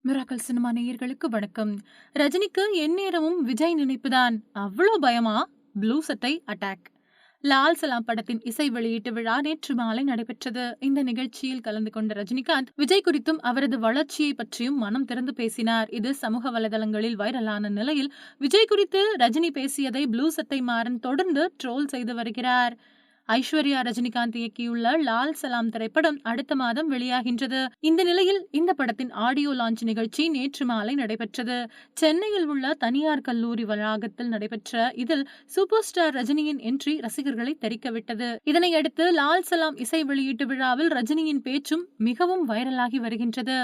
Miracle cinema நேயர்களுக்கு வணக்கம். ரஜினிக்கு எந்நேரமும் விஜய் நினைப்புதான். அவ்ளோ பயமா? ப்ளூ சட்டை அட்டாக். லால் சலாம் படத்தின் இசை வெளியீட்டு விழா நேற்று மாலை நடைபெற்றது. இந்த நிகழ்ச்சியில் கலந்து கொண்ட ரஜினிகாந்த் விஜய் குறித்தும் அவரது வளர்ச்சியை பற்றியும் மனம் திறந்து பேசினார். இது சமூக வலைதளங்களில் வைரலான நிலையில் விஜய் குறித்து ரஜினி பேசியதை ப்ளூ சட்டை மாறன் தொடர்ந்து ட்ரோல் செய்து வருகிறார். ஐஸ்வர்யா ரஜினிகாந்த் இயக்கியுள்ள லால் சலாம் திரைப்படம் அடுத்த மாதம் வெளியாகின்றது. இந்த நிலையில் இந்த படத்தின் ஆடியோ லான்ச் நிகழ்ச்சி நேற்று மாலை நடைபெற்றது. சென்னையில் உள்ள தனியார் கல்லூரி வளாகத்தில் நடைபெற்ற இதில் சூப்பர் ஸ்டார் ரஜினியின் என்ட்ரி ரசிகர்களை தெரிக்கவிட்டது. இதனையடுத்து லால் சலாம் இசை வெளியீட்டு விழாவில் ரஜினியின் பேச்சும் மிகவும் வைரலாகி வருகின்றது.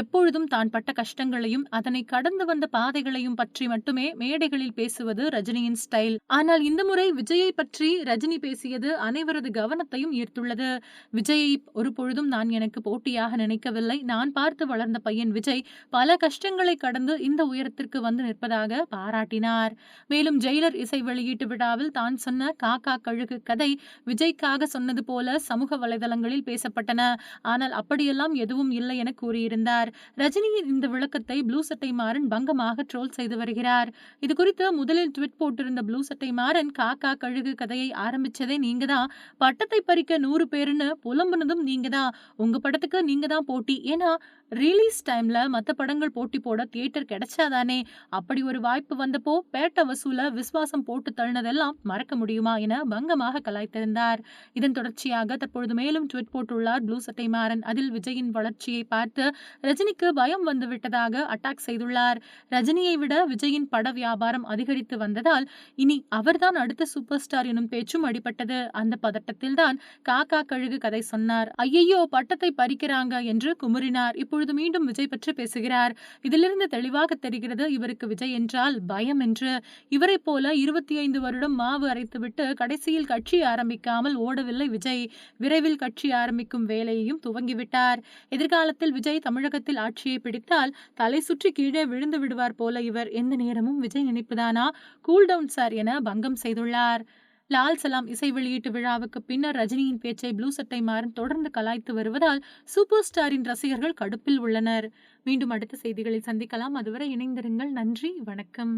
எப்பொழுதும் தான் பட்ட கஷ்டங்களையும் அதனை கடந்து வந்த பாதைகளையும் பற்றி மட்டுமே மேடைகளில் பேசுவது ரஜினியின் ஸ்டைல். ஆனால் இந்த முறை விஜயை பற்றி ரஜினி பேசியது அனைவரது கவனத்தையும் ஈர்த்துள்ளது. விஜயை ஒரு பொழுதும் நான் எனக்கு போட்டியாக நினைக்கவில்லை. நான் பார்த்து வளர்ந்த பையன் விஜய் பல கஷ்டங்களை கடந்து இந்த உயரத்திற்கு வந்து நிற்பதாக பாராட்டினார். மேலும் ஜெயிலர் இசை வெளியீட்டு விழாவில் தான் சொன்ன காக்கா கழுகு கதை விஜய்க்காக சொன்னது போல சமூக வலைதளங்களில் பேசப்பட்டன. ஆனால் அப்படியெல்லாம் எதுவும் இல்லை என கூறியிருந்தார். ரஜினியின் இந்த விளக்கத்தை ப்ளூ சட்டை மாறன் பங்கமாக ட்ரோல் செய்து வருகிறார். இது குறித்து முதலில் ட்வீட் போட்டிருந்த ப்ளூ சட்டை மாறன், காக்கா கழுகு கதையை ஆரம்பிச்சதே நீங்க தான், பட்டத்தை பறிக்க 100 பேருன்னு புலம்புனதும் நீங்க தான், உங்க படத்துக்கு நீங்க தான் போட்டி. ஏன்னா ரிலீஸ் டைம்ல மத்த படங்கள் போட்டி போட தியேட்டர் கிடைச்சாதானே. அப்படி ஒரு வாய்ப்பு வந்தப்போ பேட்ட வசூல விஸ்வாசம் போட்டு தள்ளினதெல்லாம் மறக்க முடியுமா என பங்கமாக கலாய்த்திருந்தார். இதன் தொடர்ச்சியாக தற்பொழுது மேலும் ட்வீட் போட்டுள்ளார் ப்ளூ சட்டை மாறன். அதில் விஜயின் வளர்ச்சியை பார்த்து ரஜினிக்கு பயம் வந்து விட்டதாக அட்டாக் செய்துள்ளார். ரஜினியை விட விஜயின் பட வியாபாரம் அதிகரித்து வந்ததால் இனி அவர்தான் அடுத்த சூப்பர் ஸ்டார் எனும் பேச்சும் அடிபட்டது. அந்த பதட்டத்தில் தான் காக்கா கழுகு கதை சொன்னார். ஐயையோ பட்டத்தை பறிக்கிறாங்க என்று குமுறினார். இப்பொழுது மீண்டும் விஜய் பற்றி பேசுகிறார். இதிலிருந்து தெளிவாக தெரிகிறது இவருக்கு விஜய் என்றால் பயம் என்று. இவரை போல 25 வருடம் மாவு அரைத்துவிட்டு கடைசியில் கட்சி ஆரம்பிக்காமல் ஓடவில்லை விஜய். விரைவில் கட்சி ஆரம்பிக்கும் வேலையையும் துவங்கிவிட்டார். எதிர்காலத்தில் விஜய் தமிழகத்தில் ஆட்சியை பிடித்தால் தலை சுற்றி கீழே விழுந்து விடுவார் போல இவர். எந்த நேரமும் விஜய் நினைப்புதானா? கூல் டவுன் சார் என பங்கம் செய்துள்ளார். லால் சலாம் இசை வெளியீட்டு விழாவுக்கு பின்னர் ரஜினியின் பேச்சை ப்ளூ சட்டை மாறன் தொடர்ந்து கலாய்த்து வருவதால் சூப்பர் ஸ்டாரின் ரசிகர்கள் கடுப்பில் உள்ளனர். மீண்டும் அடுத்த செய்திகளில் சந்திக்கலாம். அதுவரை இணைந்திருங்கள். நன்றி, வணக்கம்.